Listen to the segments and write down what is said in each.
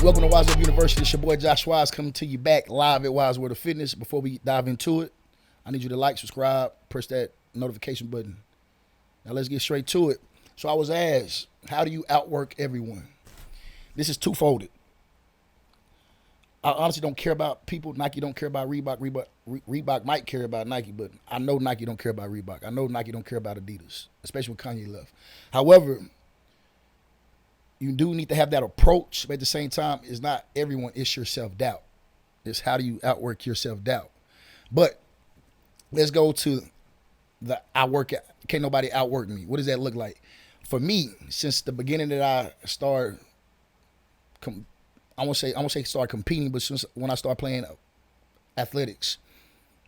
Welcome to WiseUp University. It's your boy Josh Wise coming to you back live at WiseUp Fitness. Before we dive into it, I need you to like, subscribe, press that notification button. Now let's get straight to it. So I was asked, how do you outwork everyone? This is twofolded. I honestly don't care about people. Nike don't care about Reebok. Reebok might care about Nike, but I know Nike don't care about Reebok. I know Nike don't care about Adidas, especially when Kanye left. However, you do need to have that approach, but at the same time, it's not everyone, it's your self-doubt. It's how do you outwork your self-doubt. But let's go to the can't nobody outwork me. What does that look like? For me, since the beginning that I started, I won't say start competing, but since when I started playing athletics,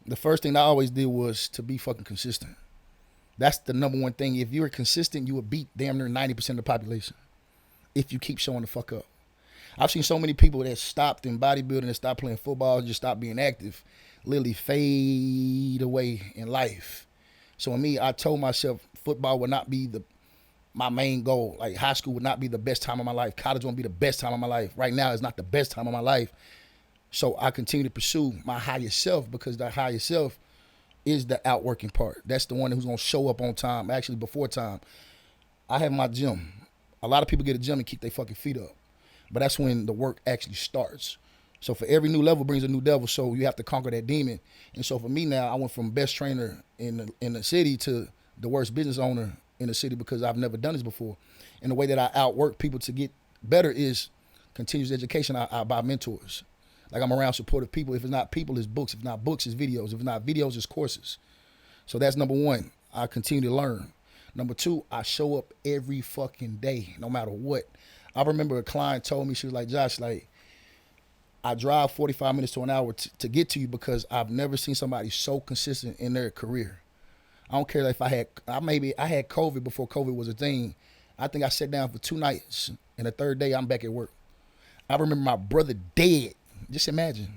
the first thing I always did was to be fucking consistent. That's the number one thing. If you're consistent, you will beat damn near 90% of the population if you keep showing the fuck up. I've seen so many people that stopped in bodybuilding and stopped playing football, just stopped being active, literally fade away in life. So in me, I told myself football would not be my main goal. Like high school would not be the best time of my life. College won't be the best time of my life. Right now is not the best time of my life. So I continue to pursue my higher self because that higher self is the outworking part. That's the one who's going to show up on time, actually before time. I have my gym. A lot of people get a gym and keep their fucking feet up. But that's when the work actually starts. So for every new level brings a new devil, so you have to conquer that demon. And so for me now, I went from best trainer in the city to the worst business owner in the city because I've never done this before. And the way that I outwork people to get better is continuous education. I buy mentors. Like I'm around supportive people. If it's not people, it's books. If not books, it's videos. If it's not videos, it's courses. So that's number one. I continue to learn. Number two, I show up every fucking day, no matter what. I remember a client told me, she was like, Josh, like, I drive 45 minutes to an hour to get to you because I've never seen somebody so consistent in their career. I don't care if I had COVID before COVID was a thing. I think I sat down for 2 nights, and the third day I'm back at work. I remember my brother dead. Just imagine.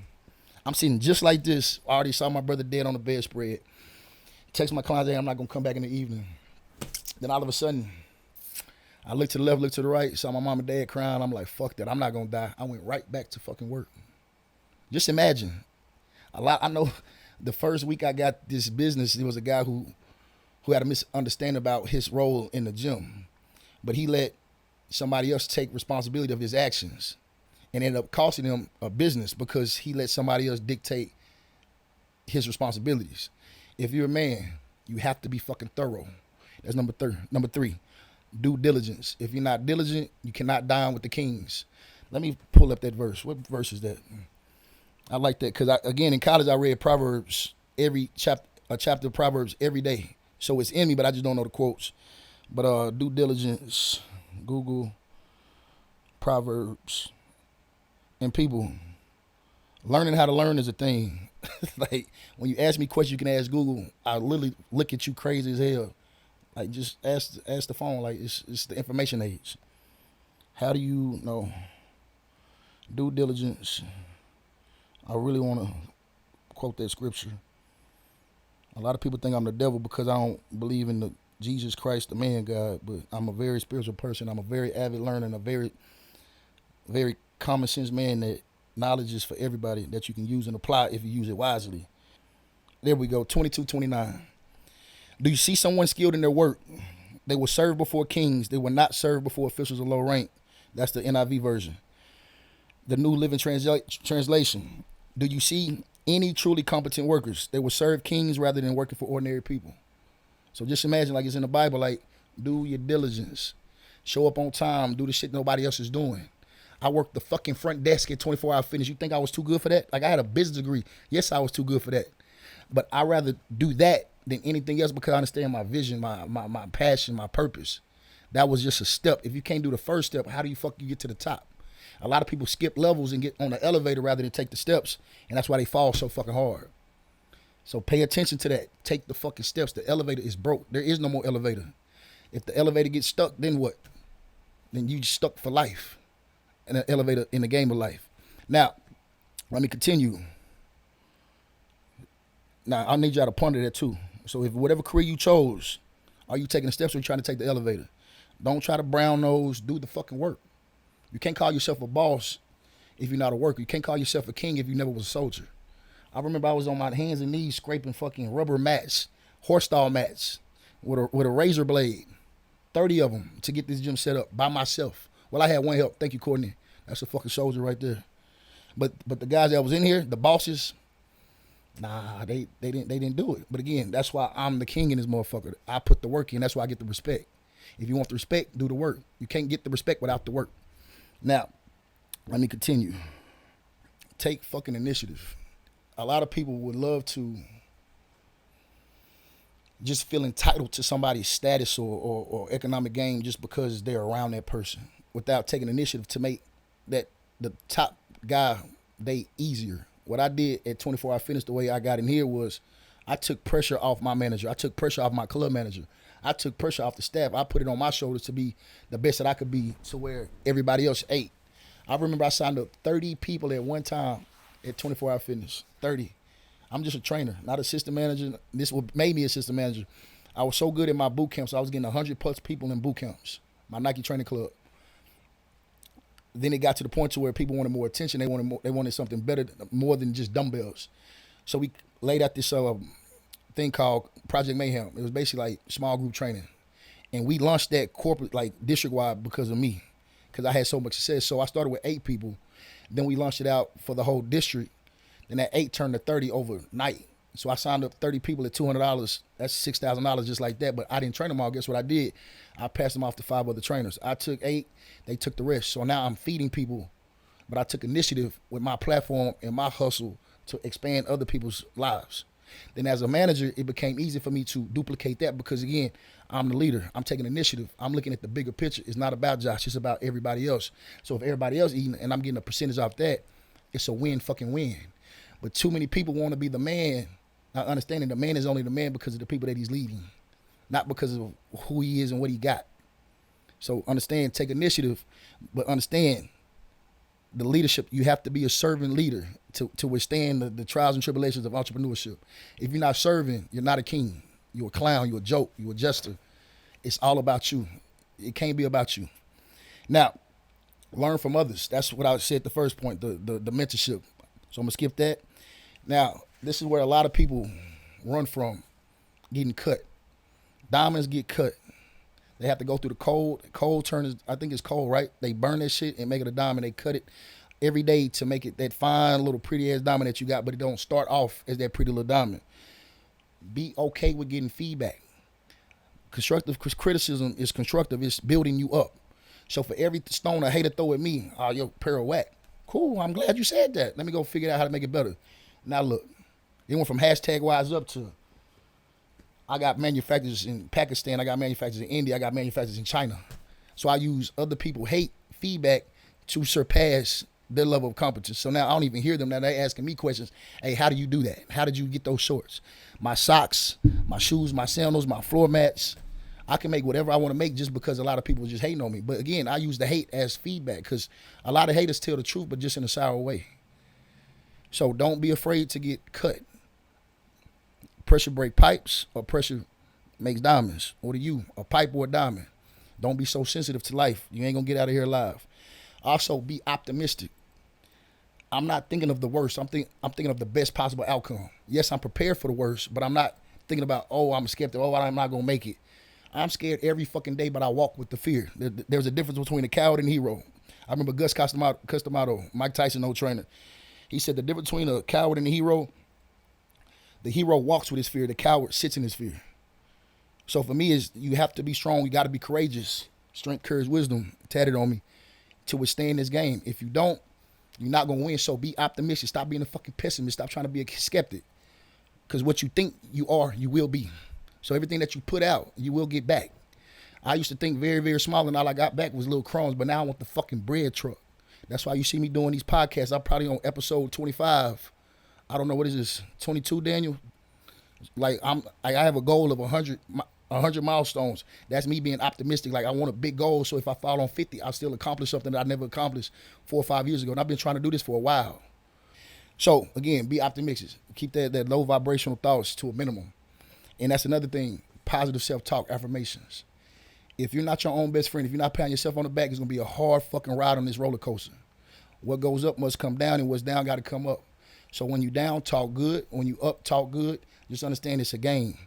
I'm sitting just like this. I already saw my brother dead on the bedspread. Text my client, I'm not going to come back in the evening. Then all of a sudden, I looked to the left, looked to the right, saw my mom and dad crying. I'm like, fuck that. I'm not going to die. I went right back to fucking work. Just imagine. I know the first week I got this business, there was a guy who had a misunderstanding about his role in the gym. But he let somebody else take responsibility of his actions and ended up costing him a business because he let somebody else dictate his responsibilities. If you're a man, you have to be fucking thorough. That's number 3. Due diligence. If you're not diligent, you cannot dine with the kings. Let me pull up that verse. What verse is that? I like that because, again, in college I read Proverbs a chapter of Proverbs every day. So it's in me, but I just don't know the quotes. But due diligence, Google, Proverbs, and people, learning how to learn is a thing. Like, when you ask me questions, you can ask Google. I literally look at you crazy as hell. Like, just ask the phone. Like, it's the information age. How do you know? Due diligence. I really want to quote that scripture. A lot of people think I'm the devil because I don't believe in the Jesus Christ, the man God, but I'm a very spiritual person. I'm a very avid learner and a very, very common sense man that knowledge is for everybody that you can use and apply if you use it wisely. There we go, 22:29. Do you see someone skilled in their work? They will serve before kings. They will not serve before officials of low rank. That's the NIV version. The New Living Translation. Do you see any truly competent workers? They will serve kings rather than working for ordinary people. So just imagine like it's in the Bible, like do your diligence. Show up on time. Do the shit nobody else is doing. I worked the fucking front desk at 24-hour fitness. You think I was too good for that? Like I had a business degree. Yes, I was too good for that. But I'd rather do that than anything else because I understand my vision, my passion, my purpose. That was just a step. If you can't do the first step, how do you get to the top? A lot of people skip levels and get on the elevator rather than take the steps, and that's why they fall so fucking hard. So pay attention to that. Take the fucking steps. The elevator is broke. There is no more elevator. If the elevator gets stuck, then what? Then you stuck for life in an elevator in the game of life. Now, let me continue. Now, I need y'all to ponder that too. So if whatever career you chose, are you taking the steps or are you trying to take the elevator? Don't try to brown nose. Do the fucking work. You can't call yourself a boss if you're not a worker. You can't call yourself a king if you never was a soldier. I remember I was on my hands and knees scraping fucking rubber mats, horse stall mats, with a razor blade, 30 of them to get this gym set up by myself. Well, I had one help. Thank you, Courtney. That's a fucking soldier right there. But the guys that was in here, the bosses, nah, they didn't do it. But again, that's why I'm the king in this motherfucker. I put the work in. That's why I get the respect. If you want the respect, do the work. You can't get the respect without the work. Now, let me continue. Take fucking initiative. A lot of people would love to just feel entitled to somebody's status or economic gain just because they're around that person without taking initiative to make that the top guy day easier. What I did at 24 Hour Fitness, the way I got in here was I took pressure off my manager. I took pressure off my club manager. I took pressure off the staff. I put it on my shoulders to be the best that I could be to where everybody else ate. I remember I signed up 30 people at one time at 24 Hour Fitness. 30. I'm just a trainer, not assistant manager. This made me assistant manager. I was so good at my boot camps. I was getting 100 plus people in boot camps, my Nike training club. Then it got to the point to where people wanted more attention. They wanted something better, more than just dumbbells. So we laid out this thing called Project Mayhem. It was basically like small group training. And we launched that corporate, like district-wide because of me, because I had so much success. So I started with 8 people. Then we launched it out for the whole district. Then that 8 turned to 30 overnight. So I signed up 30 people at $200. That's $6,000 just like that. But I didn't train them all. Guess what I did? I passed them off to 5 other trainers. I took 8. They took the rest. So now I'm feeding people. But I took initiative with my platform and my hustle to expand other people's lives. Then as a manager, it became easy for me to duplicate that because, again, I'm the leader. I'm taking initiative. I'm looking at the bigger picture. It's not about Josh. It's about everybody else. So if everybody else eating and I'm getting a percentage off that, it's a win. But too many people want to be the man, not understanding the man is only the man because of the people that he's leading, not because of who he is and what he got. So understand, take initiative, but understand the leadership. You have to be a servant leader to withstand the trials and tribulations of entrepreneurship. If you're not serving, you're not a king. You're a clown. You're a joke. You're a jester. It's all about you. It can't be about you. Now, learn from others. That's what I said the first point, the mentorship. So I'm going to skip that. Now, this is where a lot of people run from getting cut. Diamonds get cut. They have to go through the cold. Cold turn, I think it's cold, right? They burn that shit and make it a diamond. They cut it every day to make it that fine little pretty ass diamond that you got, but it don't start off as that pretty little diamond. Be okay with getting feedback. Constructive criticism is constructive. It's building you up. So for every stone a hater throw at me, oh, yo, pair of whack. Cool, I'm glad you said that. Let me go figure out how to make it better. Now look, it went from hashtag WiseUp to I got manufacturers in Pakistan, I got manufacturers in India, I got manufacturers in China. So I use other people hate feedback to surpass their level of competence. So now I don't even hear them. Now they're asking me questions. Hey, how do you do that? How did you get those shorts? My socks, my shoes, my sandals, my floor mats. I can make whatever I want to make just because a lot of people just hating on me. But again, I use the hate as feedback because a lot of haters tell the truth, but just in a sour way. So don't be afraid to get cut. Pressure break pipes or pressure makes diamonds. What are you, a pipe or a diamond? Don't be so sensitive to life. You ain't going to get out of here alive. Also, be optimistic. I'm not thinking of the worst. I'm thinking of the best possible outcome. Yes, I'm prepared for the worst, but I'm not thinking about, oh, I'm skeptical. Oh, I'm not going to make it. I'm scared every fucking day, but I walk with the fear. There's a difference between a coward and a hero. I remember Gus Costamato, Mike Tyson, old trainer. He said the difference between a coward and a hero, the hero walks with his fear. The coward sits in his fear. So for me, is you have to be strong. You got to be courageous. Strength, courage, wisdom, tatted on me to withstand this game. If you don't, you're not going to win. So be optimistic. Stop being a fucking pessimist. Stop trying to be a skeptic. Because what you think you are, you will be. So everything that you put out, you will get back. I used to think very, very small, and all I got back was little crumbs, but now I want the fucking bread truck. That's why you see me doing these podcasts. I'm probably on episode 25. I don't know, what is this, 22, Daniel? Like, I have a goal of 100 milestones. That's me being optimistic. Like, I want a big goal, so if I fall on 50, I'll still accomplish something that I never accomplished 4 or 5 years ago. And I've been trying to do this for a while. So, again, be optimistic. Keep that low vibrational thoughts to a minimum. And that's another thing, positive self-talk, affirmations. If you're not your own best friend, if you're not patting yourself on the back, it's going to be a hard fucking ride on this roller coaster. What goes up must come down, and what's down got to come up. So when you down, talk good. When you up, talk good. Just understand it's a game.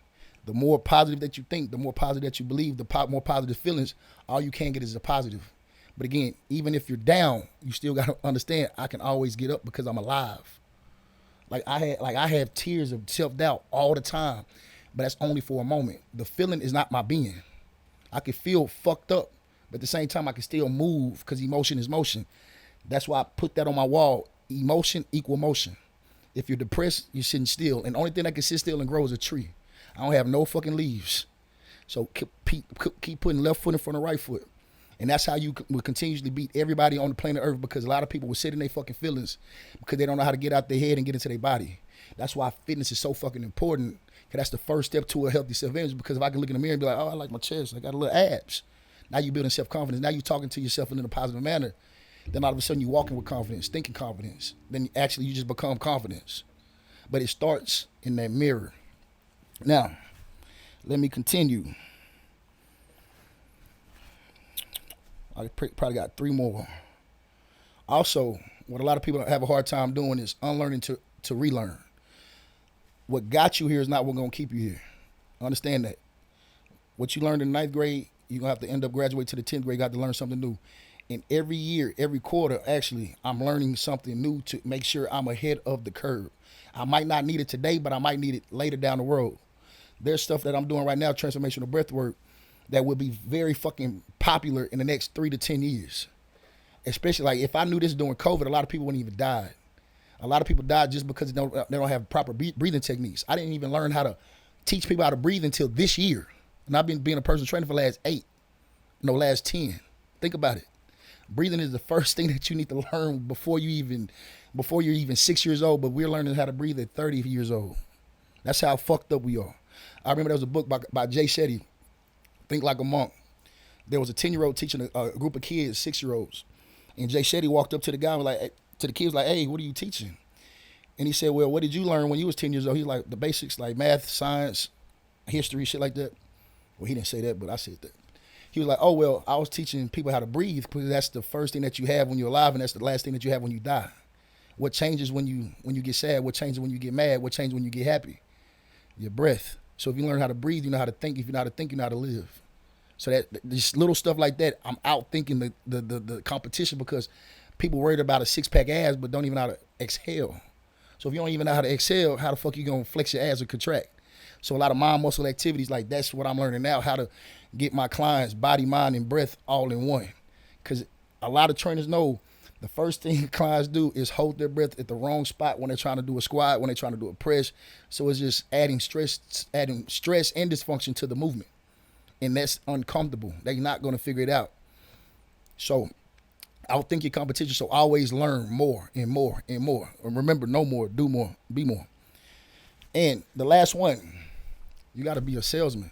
The more positive that you think, the more positive that you believe, the more positive feelings, all you can get is a positive. But again, even if you're down, you still got to understand I can always get up because I'm alive. I have tears of self-doubt all the time, but that's only for a moment. The feeling is not my being. I can feel fucked up, but at the same time I can still move because emotion is motion. That's why I put that on my wall. Emotion equal motion. If you're depressed, you're sitting still. And the only thing that can sit still and grow is a tree. I don't have no fucking leaves. So keep putting left foot in front of right foot. And that's how you will continuously beat everybody on the planet Earth, because a lot of people will sit in their fucking feelings because they don't know how to get out their head and get into their body. That's why fitness is so fucking important, because that's the first step to a healthy self-image. Because if I can look in the mirror and be like, oh, I like my chest, I got a little abs. Now you're building self-confidence. Now you're talking to yourself in a positive manner. Then all of a sudden you're walking with confidence, thinking confidence. Then actually you just become confidence. But it starts in that mirror. Now, let me continue. I probably got 3 more. Also, what a lot of people have a hard time doing is unlearning to relearn. What got you here is not what's going to keep you here. Understand that. What you learned in 9th grade, you're going to have to end up graduating to the 10th grade, got to learn something new. And every year, every quarter, actually, I'm learning something new to make sure I'm ahead of the curve. I might not need it today, but I might need it later down the road. There's stuff that I'm doing right now, transformational breathwork, that will be very fucking popular in the next 3 to 10 years. Especially like if I knew this during COVID, a lot of people wouldn't even die. A lot of people died just because they don't have proper breathing techniques. I didn't even learn how to teach people how to breathe until this year. And I've been being a personal trainer for the last 10. Think about it. Breathing is the first thing that you need to learn before you're even 6 years old, but we're learning how to breathe at 30 years old. That's how fucked up we are. I remember there was a book by Jay Shetty, Think Like a Monk. There was a 10-year-old teaching a group of kids, 6-year-olds. And Jay Shetty walked up to the guy and was like, to the kids, like, hey, what are you teaching? And he said, well, what did you learn when you was 10 years old? He's like, the basics, like math, science, history, shit like that. Well, he didn't say that, but I said that. He was like, oh, well, I was teaching people how to breathe because that's the first thing that you have when you're alive, and that's the last thing that you have when you die. What changes when you get sad? What changes when you get mad? What changes when you get happy? Your breath. So if you learn how to breathe, you know how to think. If you know how to think, you know how to live. So that this little stuff like that, I'm out thinking the competition because people worried about a 6-pack ass but don't even know how to exhale. So if you don't even know how to exhale, how the fuck you gonna flex your ass or contract? So a lot of mind muscle activities, like that's what I'm learning now, how to get my clients body, mind, and breath all in one. Because a lot of trainers know the first thing clients do is hold their breath at the wrong spot when they're trying to do a squat, when they're trying to do a press. So it's just adding stress and dysfunction to the movement. And that's uncomfortable. They're not going to figure it out. So outthink your competition. So always learn more and more and more. And remember, know more, do more, be more. And the last one, you got to be a salesman.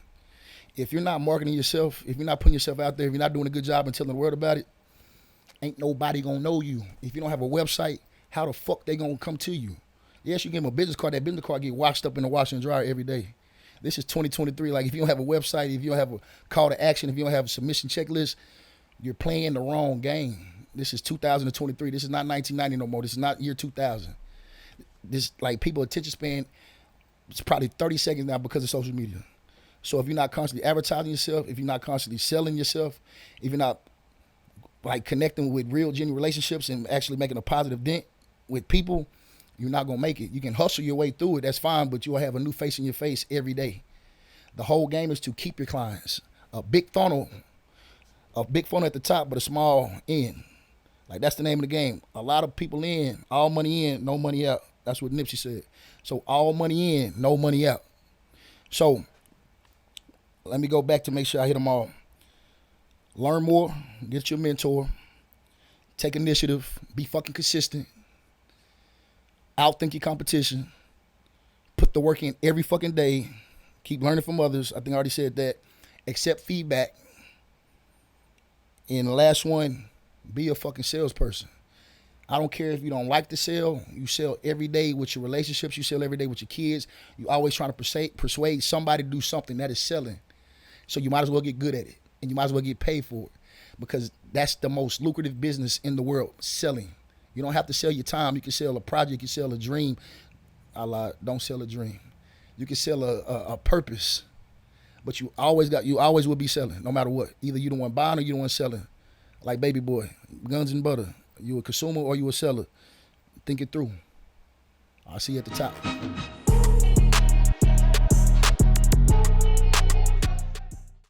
If you're not marketing yourself, if you're not putting yourself out there, if you're not doing a good job and telling the world about it, ain't nobody going to know you. If you don't have a website, how the fuck they going to come to you? Yes, you give them a business card. That business card get washed up in the washer and dryer every day. This is 2023. Like, if you don't have a website, if you don't have a call to action, if you don't have a submission checklist, you're playing the wrong game. This is 2023. This is not 1990 no more. This is not year 2000. This, like, people attention span, it's probably 30 seconds now because of social media. So if you're not constantly advertising yourself, if you're not constantly selling yourself, if you're not like connecting with real genuine relationships and actually making a positive dent with people, you're not going to make it. You can hustle your way through it. That's fine, but you'll have a new face in your face every day. The whole game is to keep your clients. A big funnel at the top, but a small end. Like, that's the name of the game. A lot of people in, all money in, no money out. That's what Nipsey said. So all money in, no money out. So let me go back to make sure I hit them all. Learn more, get your mentor, take initiative, be fucking consistent, outthink your competition, put the work in every fucking day, keep learning from others. I think I already said that. Accept feedback. And the last one, be a fucking salesperson. I don't care if you don't like to sell. You sell every day with your relationships. You sell every day with your kids. You always trying to persuade somebody to do something. That is selling. So you might as well get good at it. And you might as well get paid for it. Because that's the most lucrative business in the world, selling. You don't have to sell your time. You can sell a project. You can sell a dream. I lied. Don't sell a dream. You can sell a purpose, but you always will be selling, no matter what. Either you the one buying or you the one selling. Like Baby Boy, guns and butter. You a consumer or you a seller. Think it through. I'll see you at the top.